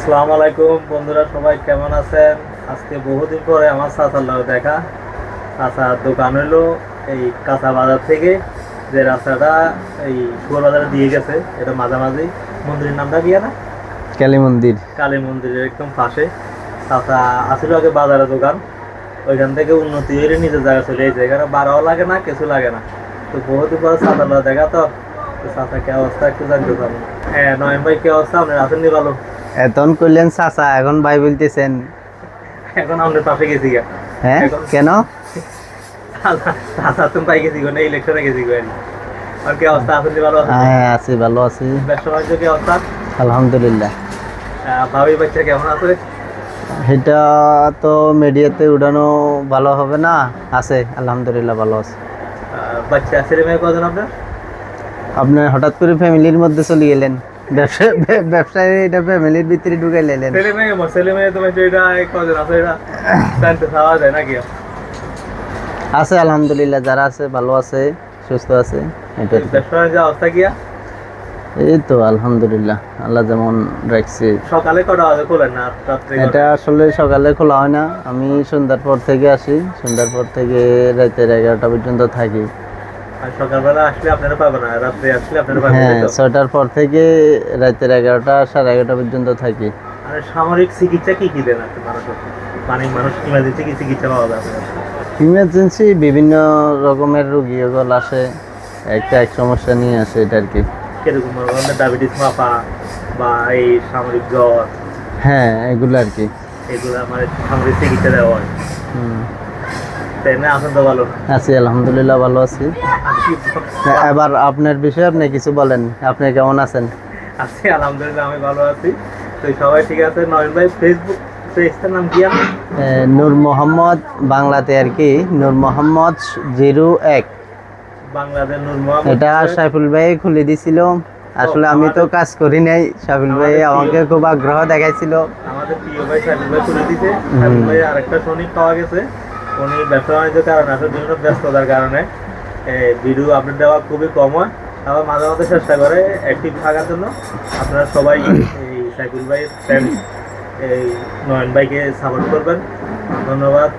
আসসালামু আলাইকুম বন্ধুরা, সবাই কেমন আছেন? আজকে বহুদিন পরে আমার চাচার লগে দেখা। চাচার দোকান হলো এই কাঁচা বাজার থেকে যে রাস্তাটা এই শুয়ার বাজারে দিয়ে গেছে, এটা মাঝামাঝি মন্দিরের নামটা কি না? কালী মন্দির। কালী মন্দিরের একদম পাশে চাচা আসলে আগে বাজারে দোকান, ওইখান থেকে উন্নতি হয়ে নিজের জায়গা চলে এসেছে। এখানে বাড়াও লাগে না, কিছু লাগে না। তো বহুদিন পরে চাচার লগে দেখা, তো চাচা কি অবস্থা একটু জানতে চান। হ্যাঁ নয়ন ভাই, কি অবস্থা? আপনার আছেন নি ভালো? এতন কইলেন চাচা, এখন ভাই বলতেছেন? এখন আমাদের পাশে গেছি গা। হ্যাঁ, এখন কেন? চাচা তুমি পাই গেছি গো, না ইলেকশনে গেছি গো। আর কি অবস্থা? আছেন নি ভালো? আছেন? হ্যাঁ, আছি, ভালো আছি, ব্যবসা বাণিজ্য কি অবস্থা? আলহামদুলিল্লাহ। ভাবি বাচ্চা কেমন আছে? এটা তো মিডিয়াতে উঠানো ভালো হবে না, আছে আলহামদুলিল্লাহ, ভালো আছে। বাচ্চা ছেলে মেয়ে কজন আপনার? আপনি হঠাৎ করে ফ্যামিলির মধ্যে চলে গেলেন, ব্যবসায় এটা ফ্যামিলির ভিতরে ঢুকাই লেলেন। ছেলে মেয়ে তোমার এটা কজন আছে, এটা জানতে চাওয়া যায় নাকি? আছে আলহামদুলিল্লাহ, যারা আছে ভালো আছে, সুস্থ আছে। এটা ব্যবসা বাণিজ্য অবস্থা কি? এই তো আলহামদুলিল্লাহ, আল্লাহ যেমন রাখছে। সকালে কটা বাজে খোলেন না রাত্রে? এটা আসলে সকালে খোলা হয় না, আমি সন্ধ্যার পর থেকে আসি, সন্ধ্যার পর থেকে রাতের 11টা পর্যন্ত থাকি। আর সকালবেলা আসলে আপনারা পাবেন না, রাত্রে আসলে আপনারা পাবেন? হ্যাঁ, 6টার পর থেকে রাতের 11টা, সাড়ে 11টা পর্যন্ত থাকি। আর সামরিক চিকিৎসা কি কি দেন আপনি মানুষের? মানে মানুষ ইমার্জেন্সি কি চিকিৎসা পাওয়া যাবে? ইমার্জেন্সি বিভিন্ন রকমের রুগী ওগুলো আসে, একটা এক সমস্যা নিয়ে আসে, এটা আর কি। কিরকম ধরনের ডায়াবেটিস মাপা বা এই সামরিক জ্বর, হ্যাঁ, এগুলো আর কি। এগুলো আমার সামরিক চিকিৎসা দেওয়া হয়। হুম, তাই না? আছেন তো ভালো? আছি আলহামদুলিল্লাহ, ভালো আছি। এবার আপনার বিষয়ে আপনি কিছু বলেন, আপনি কেমন আছেন? আছি আলহামদুলিল্লাহ, আমি ভালো আছি। তো সবাই ঠিক আছে? নয়ন ভাই ফেসবুক পেজটার নাম কি আপনার? নূর মোহাম্মদ, বাংলাতে আর কি নূর মোহাম্মদ 01। বাংলাদেশ নূর মোহাম্মদ। এটা সাইফুল ভাই খুলে দিছিল, আসলে আমি তো কাজ করি নাই, সাইফুল ভাই আমাকে খুব আগ্রহ দেখাইছিল। আমাদের প্রিয় ভাই সাইফুল ভাই খুলে দিছে। সাইফুল ভাই আরেকটা শ্রমিক পাওয়া গেছে, উনি ব্যবসা বাণিজ্যের কারণে আসলে বিভিন্ন ব্যস্ততার কারণে ভিডিও আপলোড দেওয়া খুবই কম হয়। আবার মাঝে মাঝে চেষ্টা করে অ্যাক্টিভ থাকার জন্য। আপনারা সবাই এই সাইফুল ভাই ফ্রেন্ড এই নয়ন ভাইকে সাপোর্ট করবেন। ধন্যবাদ।